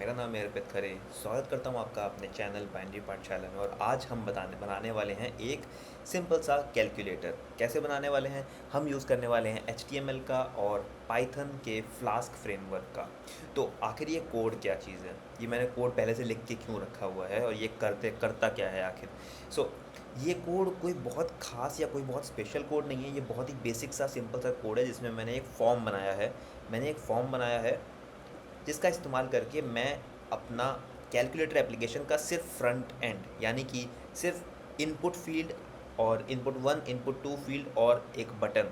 मेरा नाम है अर्पित खरे। स्वागत करता हूँ आपका अपने चैनल बाइनरी पाठशाला में। और आज हम बनाने वाले हैं एक सिंपल सा कैलकुलेटर। कैसे बनाने वाले हैं? हम यूज़ करने वाले हैं HTML का और पाइथन के फ्लास्क फ्रेमवर्क का। तो आखिर ये कोड क्या चीज़ है, ये मैंने कोड पहले से लिख के क्यों रखा हुआ है और ये करता क्या है आखिर। ये कोड कोई बहुत ख़ास या कोई बहुत स्पेशल कोड नहीं है। ये बहुत ही बेसिक सा सिंपल सा कोड है जिसमें मैंने एक फॉर्म बनाया है जिसका इस्तेमाल करके मैं अपना कैलकुलेटर एप्लीकेशन का सिर्फ फ्रंट एंड यानी कि सिर्फ इनपुट फील्ड और इनपुट 1 इनपुट 2 फील्ड और एक बटन,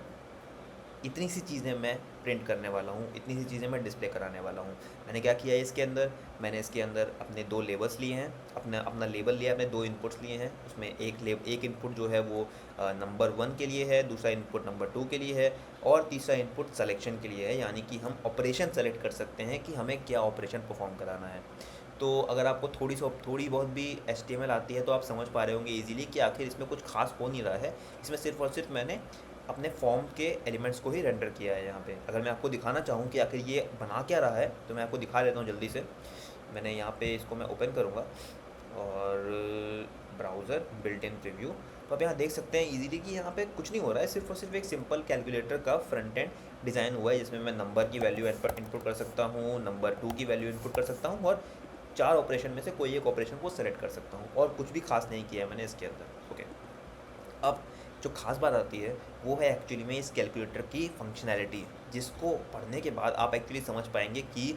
इतनी सी चीज़ें मैं प्रिंट करने वाला हूँ, इतनी सी चीज़ें मैं डिस्प्ले कराने वाला हूँ। मैंने क्या किया है इसके अंदर, मैंने इसके अंदर अपने दो लेबल्स लिए हैं, अपना लेबल लिया, अपने दो इनपुट्स लिए हैं। उसमें एक इनपुट जो है वो नंबर 1 के लिए है, दूसरा इनपुट नंबर 2 के लिए है और तीसरा इनपुट सेलेक्शन के लिए है, यानी कि हम ऑपरेशन सेलेक्ट कर सकते हैं कि हमें क्या ऑपरेशन परफॉर्म कराना है। तो अगर आपको थोड़ी बहुत भी HTML आती है तो आप समझ पा रहे होंगे ईज़िली कि आखिर इसमें कुछ खास हो नहीं रहा है। इसमें सिर्फ़ और सिर्फ मैंने अपने फॉर्म के एलिमेंट्स को ही रेंडर किया है यहाँ पे। अगर मैं आपको दिखाना चाहूँ कि आखिर ये बना क्या रहा है तो मैं आपको दिखा देता हूँ जल्दी से। मैंने यहाँ पे इसको मैं ओपन करूँगा और ब्राउज़र बिल्ट इन प्रीव्यू, तो आप यहाँ देख सकते हैं इजीली कि यहाँ पे कुछ नहीं हो रहा है, सिर्फ और सिर्फ एक सिंपल कैलकुलेटर का फ्रंट एंड डिज़ाइन हुआ है जिसमें मैं नंबर की वैल्यू इनपुट कर सकता हूँ, नंबर 2 की वैल्यू इनपुट कर सकता हूँ और 4 ऑपरेशन में से कोई एक ऑपरेशन को सेलेक्ट कर सकता हूँ और कुछ भी खास नहीं किया है मैंने इसके अंदर। ओके, अब जो खास बात आती है वो है एक्चुअली में इस कैलकुलेटर की फंक्शनैलिटी, जिसको पढ़ने के बाद आप एक्चुअली समझ पाएंगे कि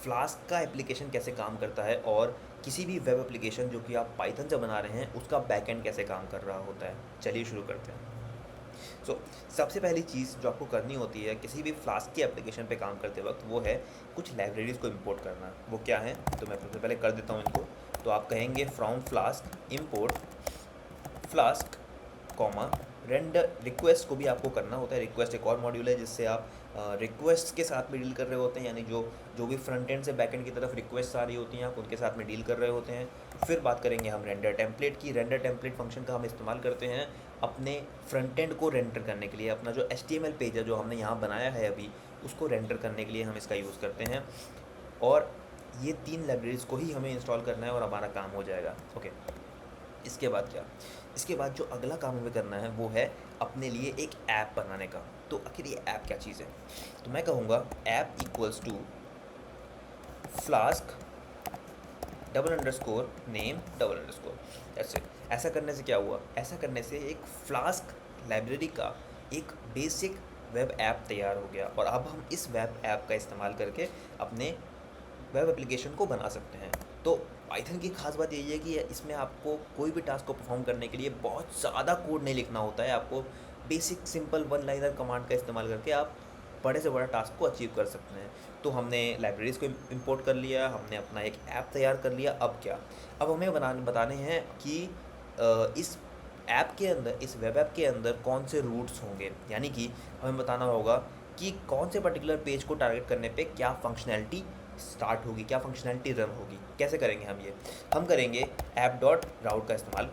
फ्लास्क का एप्लीकेशन कैसे काम करता है और किसी भी वेब एप्लीकेशन जो कि आप पाइथन से बना रहे हैं उसका बैकएंड कैसे काम कर रहा होता है। चलिए शुरू करते हैं। सबसे पहली चीज़ जो आपको करनी होती है किसी भी फ्लास्क की एप्लीकेशन पे काम करते वक्त वो है कुछ लाइब्रेरीज़ को इंपोर्ट करना। वो क्या है तो मैं सबसे पहले कर देता हूँ इनको। तो आप कहेंगे from flask import flask comma render. Request को भी आपको करना होता है। रिक्वेस्ट एक और मॉड्यूल है जिससे आप रिक्वेस्ट के साथ में डील कर रहे होते हैं, यानी जो भी फ्रंट एंड से बैक एंड की तरफ रिक्वेस्ट आ रही होती हैं आप उनके साथ में डील कर रहे होते हैं। फिर बात करेंगे हम रेंडर टेम्पलेट की। रेंडर टेम्पलेट फंक्शन का हम इस्तेमाल करते हैं अपने फ्रंट एंड को रेंडर करने के लिए। अपना जो HTML पेज है जो हमने यहाँ बनाया है अभी, उसको रेंडर करने के लिए हम इसका यूज़ करते हैं। और ये 3 लाइब्रेरीज़ को ही हमें इंस्टॉल करना है और हमारा काम हो जाएगा। ओके, इसके बाद क्या? इसके बाद जो अगला काम हमें करना है वो है अपने लिए एक ऐप बनाने का। तो आखिर ये ऐप क्या चीज़ है? तो मैं कहूँगा app equals to Flask double underscore name double underscore, that's it. ऐसा करने से क्या हुआ? ऐसा करने से एक फ्लास्क लाइब्रेरी का एक बेसिक वेब ऐप तैयार हो गया और अब हम इस वेब ऐप का इस्तेमाल करके अपने वेब एप्लीकेशन को बना सकते हैं। तो पाइथन की खास बात यही है कि इसमें आपको कोई भी टास्क को परफॉर्म करने के लिए बहुत ज़्यादा कोड नहीं लिखना होता है। आपको basic simple one liner command का इस्तेमाल करके आप बड़े से बड़ा टास्क को अचीव कर सकते हैं। तो हमने लाइब्रेरीज़ को इंपोर्ट कर लिया, हमने अपना एक ऐप तैयार कर लिया। अब क्या? अब हमें बताने हैं कि इस ऐप के अंदर, इस वेब ऐप के अंदर कौन से रूट्स होंगे, यानी कि हमें बताना होगा कि कौन से पर्टिकुलर पेज को टारगेट करने पे क्या फंक्शनैलिटी स्टार्ट होगी, क्या फंक्शनैलिटी रन होगी। कैसे करेंगे हम ये? हम करेंगे ऐप डॉट राउट का इस्तेमाल।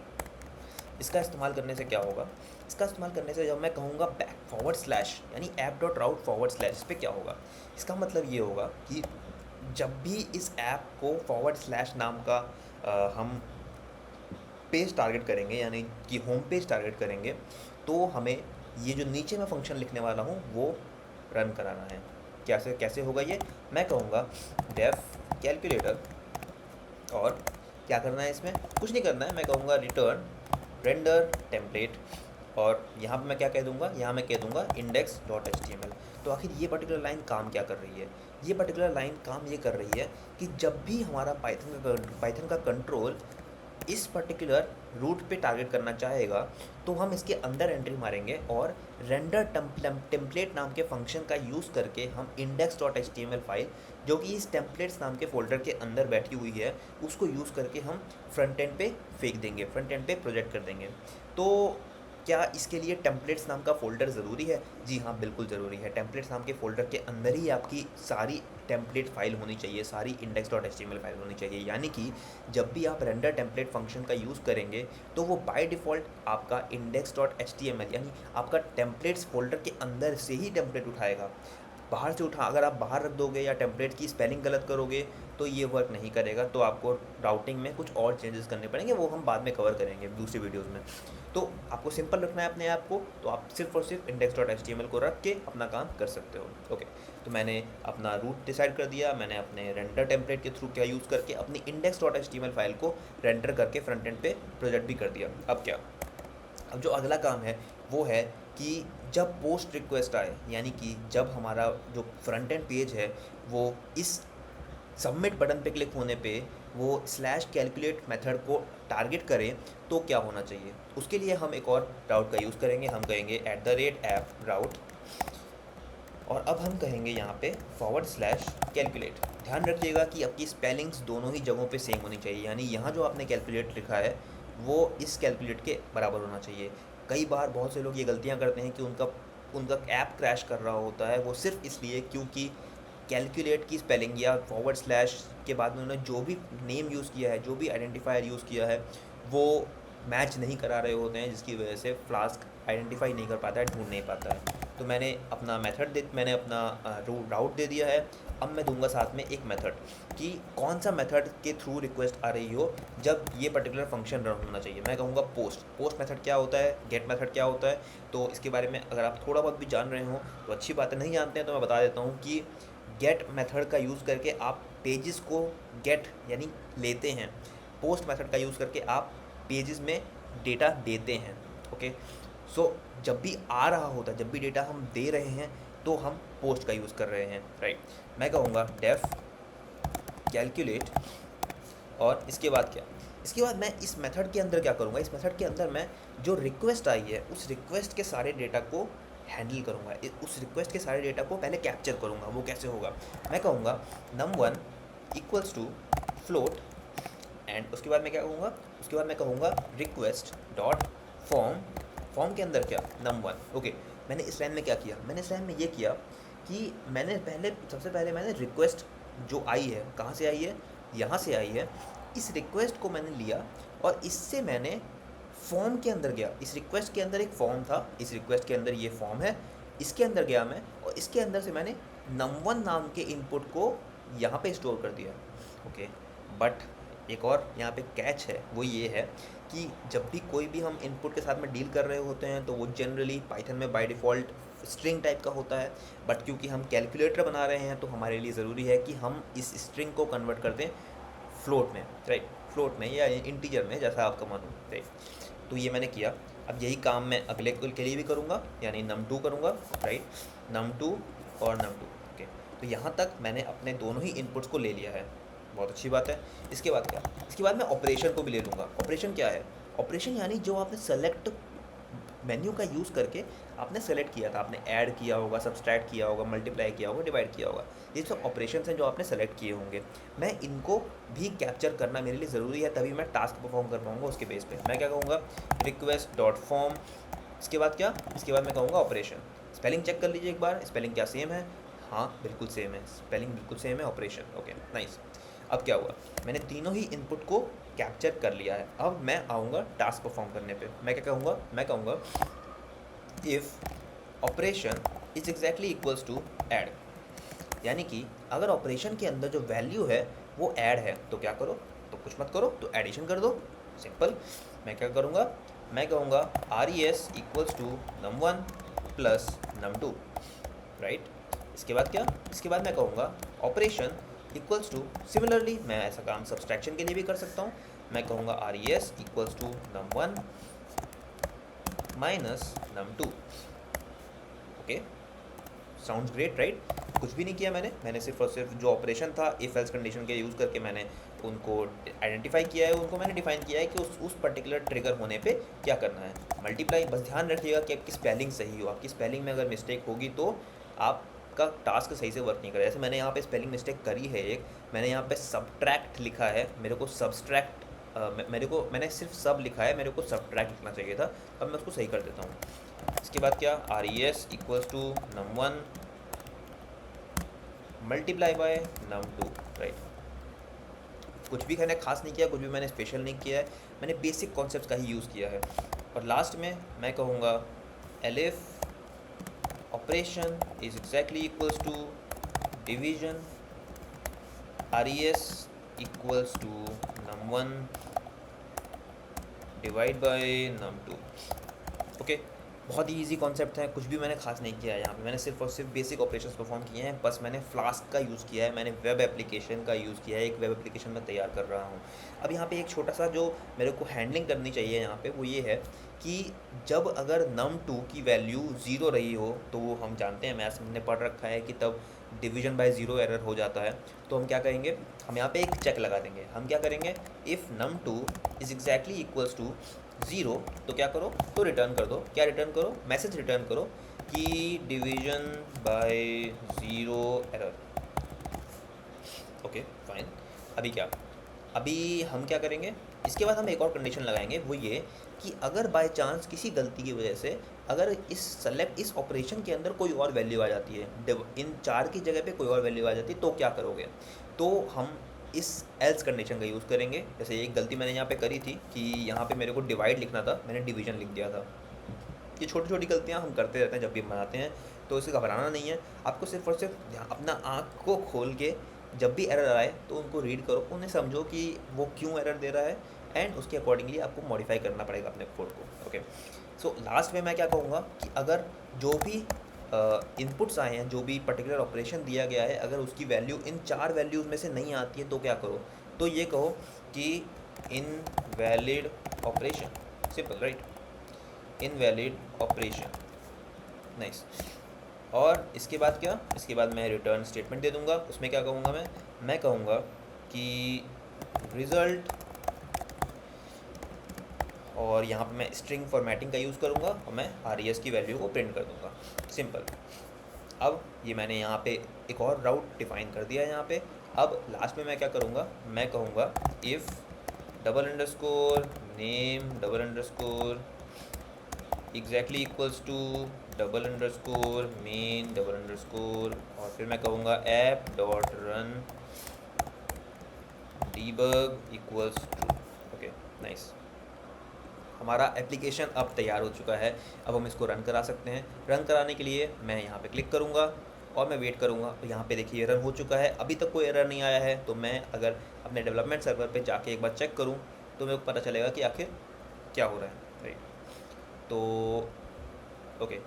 इसका इस्तेमाल करने से क्या होगा? इसका इस्तेमाल करने से जब मैं कहूँगा बैक फॉरवर्ड स्लैश यानी ऐप डॉट राउट फॉरवर्ड स्लैश, इस पर क्या होगा? इसका मतलब ये होगा कि जब भी इस ऐप को फॉरवर्ड स्लैश नाम का हम पेज टारगेट करेंगे, यानी कि होम पेज टारगेट करेंगे, तो हमें ये जो नीचे मैं फंक्शन लिखने वाला हूँ वो रन कराना है। कैसे कैसे होगा ये? मैं कहूँगा डेफ कैलकुलेटर और क्या करना है इसमें? कुछ नहीं करना है। मैं कहूँगा रिटर्न रेंडर टेम्पलेट और यहाँ पे मैं क्या कह दूँगा? यहाँ मैं कह दूँगा इंडेक्स डॉट HTML। तो आखिर ये पर्टिकुलर लाइन काम क्या कर रही है? ये पर्टिकुलर लाइन काम ये कर रही है कि जब भी हमारा पाइथन का कंट्रोल इस पर्टिकुलर रूट पे टारगेट करना चाहेगा तो हम इसके अंदर एंट्री मारेंगे और रेंडर टेम्पलेट नाम के फंक्शन का यूज़ करके हम index.html फाइल जो कि इस टेम्पलेट्स नाम के फोल्डर के अंदर बैठी हुई है उसको यूज़ करके हम फ्रंट एंड पे फेंक देंगे, फ्रंट एंड पे प्रोजेक्ट कर देंगे। तो क्या इसके लिए टेम्पलेट्स नाम का फ़ोल्डर ज़रूरी है? जी हाँ, बिल्कुल ज़रूरी है। टेम्पलेट्स नाम के फ़ोल्डर के अंदर ही आपकी सारी टेम्पलेट फाइल होनी चाहिए, सारी index.html फाइल होनी चाहिए। यानी कि जब भी आप रेंडर टेम्पलेट फंक्शन का यूज़ करेंगे तो वो बाय डिफ़ॉल्ट आपका index.html यानी आपका टेम्पलेट्स फ़ोल्डर के अंदर से ही टेम्पलेट उठाएगा। बाहर से अगर आप बाहर रख दोगे या टेम्पलेट की स्पेलिंग गलत करोगे तो ये वर्क नहीं करेगा, तो आपको राउटिंग में कुछ और चेंजेस करने पड़ेंगे, वो हम बाद में कवर करेंगे दूसरी वीडियोज़ में। तो आपको सिंपल रखना है अपने ऐप को, तो आप सिर्फ और सिर्फ index.html को रख के अपना काम कर सकते हो। ओके, तो मैंने अपना रूट डिसाइड कर दिया, मैंने अपने रेंडर टेम्पलेट के थ्रू क्या यूज़ करके अपनी index.html फाइल को रेंडर करके फ्रंट एंड पे प्रोजेक्ट भी कर दिया। अब क्या, अब जो अगला काम है वो है कि जब पोस्ट रिक्वेस्ट आए, यानी कि जब हमारा जो फ्रंट एंड पेज है वो इस सबमिट बटन पे क्लिक होने पे वो स्लैश कैलकुलेट मेथड को टारगेट करें, तो क्या होना चाहिए। उसके लिए हम एक और राउट का यूज़ करेंगे, हम कहेंगे @app राउट, और अब हम कहेंगे यहाँ पे /कैलकुलेट। ध्यान रखिएगा कि आपकी स्पेलिंग्स दोनों ही जगहों पे सेम होनी चाहिए, यानी यहाँ जो आपने कैलकुलेट लिखा है वो इस कैलकुलेट के बराबर होना चाहिए। कई बार बहुत से लोग ये गलतियाँ करते हैं कि उनका ऐप क्रैश कर रहा होता है, वो सिर्फ इसलिए क्योंकि कैलकुलेट की स्पेलिंग या / के बाद में उन्होंने जो भी नेम यूज़ किया है, जो भी आइडेंटिफायर यूज़ किया है, वो मैच नहीं करा रहे होते हैं, जिसकी वजह से फ्लास्क आइडेंटिफाई नहीं कर पाता है, ढूंढ नहीं पाता है। तो मैंने अपना मैंने अपना राउट दे दिया है। अब मैं दूंगा साथ में एक मेथड कि कौन सा मेथड के थ्रू रिक्वेस्ट आ रही हो जब ये पर्टिकुलर फंक्शन रन होना चाहिए। मैं कहूँगा पोस्ट मेथड क्या होता है, गेट मेथड क्या होता है। तो इसके बारे में अगर आप थोड़ा बहुत भी जान रहे हो तो अच्छी बात है, नहीं जानते हैं तो मैं बता देता हूँ कि गेट मेथड का यूज़ करके आप पेजेस को गेट यानी लेते हैं, पोस्ट मेथड का यूज़ करके आप पेजेस में डेटा देते हैं। ओके, सो जब भी आ रहा होता है, जब भी डेटा हम दे रहे हैं तो हम पोस्ट का यूज़ कर रहे हैं, राइट। मैं कहूँगा डेफ कैलकुलेट, और इसके बाद क्या, इसके बाद मैं इस मेथड के अंदर क्या करूँगा, इस मेथड के अंदर मैं जो रिक्वेस्ट आई है उस रिक्वेस्ट के सारे डेटा को हैंडल करूँगा, उस रिक्वेस्ट के सारे डेटा को पहले कैप्चर करूँगा। वो कैसे होगा, मैं कहूँगा num1 equals to float, and उसके बाद मैं क्या कहूँगा, उसके बाद मैं कहूँगा रिक्वेस्ट डॉट फॉर्म के अंदर क्या num1। ओके, मैंने इस लाइन में क्या किया, मैंने इस लाइन में ये किया कि मैंने सबसे पहले मैंने रिक्वेस्ट जो आई है, कहाँ से आई है, यहाँ से आई है, इस रिक्वेस्ट को मैंने लिया और इससे मैंने फॉर्म के अंदर गया। इस रिक्वेस्ट के अंदर एक फॉर्म था, इस रिक्वेस्ट के अंदर ये फॉर्म है, इसके अंदर गया मैं और इसके अंदर से मैंने num1 नाम के इनपुट को यहाँ पे स्टोर कर दिया। ओके, बट एक और यहाँ पे कैच है, वो ये है कि जब भी कोई भी हम इनपुट के साथ में डील कर रहे होते हैं तो वो जनरली पाइथन में बाय डिफ़ॉल्ट स्ट्रिंग टाइप का होता है, बट क्योंकि हम कैलकुलेटर बना रहे हैं तो हमारे लिए ज़रूरी है कि हम इस स्ट्रिंग को कन्वर्ट कर दें फ्लोट में, राइट, फ्लोट में या इंटीजर में, जैसा आपका मन हो, राइट। तो ये मैंने किया। अब यही काम मैं अगले के लिए भी करूँगा, यानी num2 करूँगा, राइट, num2 और num2। ओके, तो यहाँ तक मैंने अपने दोनों ही इनपुट्स को ले लिया है, बहुत अच्छी बात है। इसके बाद क्या, इसके बाद मैं ऑपरेशन को भी ले लूँगा। ऑपरेशन क्या है, ऑपरेशन यानी जो आपने सेलेक्ट मेन्यू का यूज़ करके आपने सेलेक्ट किया था, आपने ऐड किया होगा, सब्सट्रैक्ट किया होगा, मल्टीप्लाई किया होगा, डिवाइड किया होगा, ये सब ऑपरेशंस हैं जो आपने सेलेक्ट किए होंगे। मैं इनको भी कैप्चर करना मेरे लिए ज़रूरी है, तभी मैं टास्क परफॉर्म कर पाऊँगा उसके बेस पे। मैं क्या कहूँगा, रिक्वेस्ट डॉट फॉर्म, इसके बाद क्या, इसके बाद मैं कहूँगा ऑपरेशन। स्पेलिंग चेक कर लीजिए एक बार, स्पेलिंग क्या सेम है, हाँ बिल्कुल सेम है, स्पेलिंग बिल्कुल सेम है, ऑपरेशन। Okay, nice. अब क्या हुआ, मैंने तीनों ही इनपुट को कैप्चर कर लिया है। अब मैं आऊँगा टास्क परफॉर्म करने पे। मैं क्या कहूँगा, मैं कहूँगा if operation is exactly equals to add, यानी कि अगर ऑपरेशन के अंदर जो वैल्यू है वो ऐड है तो क्या करो, तो कुछ मत करो, तो एडिशन कर दो, सिंपल। मैं क्या करूँगा, मैं कहूँगा res equals to num1 plus num2, right. इसके बाद क्या, इसके बाद मैं कहूँगा ऑपरेशन इक्वल्स टू, सिमिलरली मैं ऐसा काम सब्सट्रैक्शन के लिए भी कर सकता हूँ। मैं कहूँगा res equals to num1 minus num2। Okay, sounds great, right. कुछ भी नहीं किया मैंने सिर्फ और सिर्फ जो ऑपरेशन था इफ़ एल्स कंडीशन के यूज़ करके मैंने उनको आइडेंटिफाई किया है, उनको मैंने डिफाइन किया है कि उस पर्टिकुलर ट्रिगर होने पे क्या करना है। मल्टीप्लाई, बस ध्यान रखिएगा कि आपकी स्पेलिंग सही हो, आपकी स्पेलिंग में अगर मिस्टेक होगी तो आपका टास्क सही से वर्क नहीं करेगा। जैसे मैंने यहाँ पे स्पेलिंग मिस्टेक करी है एक, मैंने यहाँ पे सब्ट्रैक्ट लिखा है, मेरे को सब्सट्रैक्ट मैंने सिर्फ सब लिखा है, मेरे को सब्ट्रैक्ट लिखना चाहिए था। अब मैं उसको सही कर देता हूँ। इसके बाद क्या, res equals to num1 multiply by num2, right. कुछ भी मैंने खास नहीं किया, कुछ भी मैंने स्पेशल नहीं किया है, मैंने बेसिक कॉन्सेप्ट का ही यूज़ किया है। और लास्ट में मैं कहूँगा elif operation is exactly equals to division res equals to num1 divide by num2। Okay, बहुत ही ईजी कॉन्सेप्ट है, कुछ भी मैंने खास नहीं किया है यहाँ पे। मैंने सिर्फ और सिर्फ बेसिक ऑपरेशंस परफॉर्म किए हैं। बस मैंने फ्लास्क का यूज़ किया है, मैंने वेब एप्लीकेशन का यूज़ किया है, एक वेब एप्लीकेशन मैं तैयार कर रहा हूँ। अब यहाँ पे एक छोटा सा जो मेरे को हैंडलिंग करनी चाहिए यहाँ पे वो ये है कि जब अगर num2 की वैल्यू ज़ीरो रही हो, तो वो हम जानते हैं, मैथ्स में हमने पढ़ रखा है कि तब डिवीजन बाय ज़ीरो एरर हो जाता है। तो हम क्या करेंगे, हम यहाँ पे एक चेक लगा देंगे। हम क्या करेंगे, if num2 is exactly equals to zero, तो क्या करो, तो रिटर्न कर दो। क्या रिटर्न करो, मैसेज रिटर्न करो कि division by zero error. Okay fine. अभी क्या, अभी हम क्या करेंगे, इसके बाद हम एक और कंडीशन लगाएंगे, वो ये कि अगर बाय चांस किसी गलती की वजह से अगर इस ऑपरेशन के अंदर कोई और वैल्यू आ जाती है, इन 4 की जगह पे कोई और वैल्यू आ जाती है, तो क्या करोगे। तो हम इस एल्स कंडीशन का यूज़ करेंगे। जैसे एक गलती मैंने यहाँ पे करी थी कि यहाँ पे मेरे को डिवाइड लिखना था, मैंने डिवीजन लिख दिया था। ये छोटी छोटी गलतियाँ हम करते रहते हैं जब भी हम बनाते हैं, तो इसे घबराना नहीं है। आपको सिर्फ और सिर्फ अपना आँख को खोल के जब भी एरर आए तो उनको रीड करो, उन्हें समझो कि वो क्यों एरर दे रहा है, एंड उसके अकॉर्डिंगली आपको मॉडिफाई करना पड़ेगा अपने कोड को। ओके, सो लास्ट में मैं क्या कहूँगा कि अगर जो भी इनपुट्स आए हैं, जो भी पर्टिकुलर ऑपरेशन दिया गया है, अगर उसकी वैल्यू इन 4 वैल्यूज़ में से नहीं आती है, तो क्या करो, तो ये कहो कि invalid operation. Simple, right, invalid operation. Nice. और इसके बाद क्या, इसके बाद मैं रिटर्न स्टेटमेंट दे दूंगा। उसमें क्या कहूँगा, मैं कहूँगा कि रिज़ल्ट, और यहाँ पे मैं स्ट्रिंग फॉर्मेटिंग का यूज़ करूँगा और मैं res की वैल्यू को प्रिंट कर दूँगा। सिंपल। अब ये मैंने यहाँ पे एक और राउट डिफाइन कर दिया है यहाँ पे। अब लास्ट में मैं क्या करूँगा, मैं कहूँगा if double underscore name double underscore exactly equals to double underscore main double underscore, और फिर मैं कहूँगा app dot run debug equals true. Okay nice, हमारा एप्लीकेशन अब तैयार हो चुका है। अब हम इसको रन करा सकते हैं। रन कराने के लिए मैं यहाँ पे क्लिक करूँगा और मैं वेट करूँगा। यहाँ पे देखिए रन हो चुका है, अभी तक कोई एरर नहीं आया है। तो मैं अगर अपने डेवलपमेंट सर्वर पे जाके एक बार चेक करूँ तो मेरे को पता चलेगा कि आखिर क्या हो रहा है, राइट। तो ओके,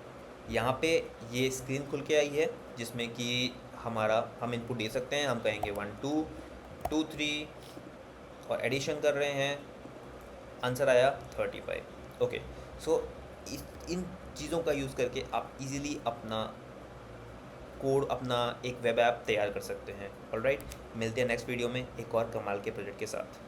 यहाँ पे ये स्क्रीन खुल के आई है जिसमें कि हम इनपुट दे सकते हैं। हम कहेंगे 1 2 2 3 और एडिशन कर रहे हैं, आंसर आया 35। ओके, सो इन चीज़ों का यूज़ करके आप इजीली अपना कोड, अपना एक वेब ऐप तैयार कर सकते हैं। ऑलराइट, मिलते हैं नेक्स्ट वीडियो में एक और कमाल के प्रोजेक्ट के साथ।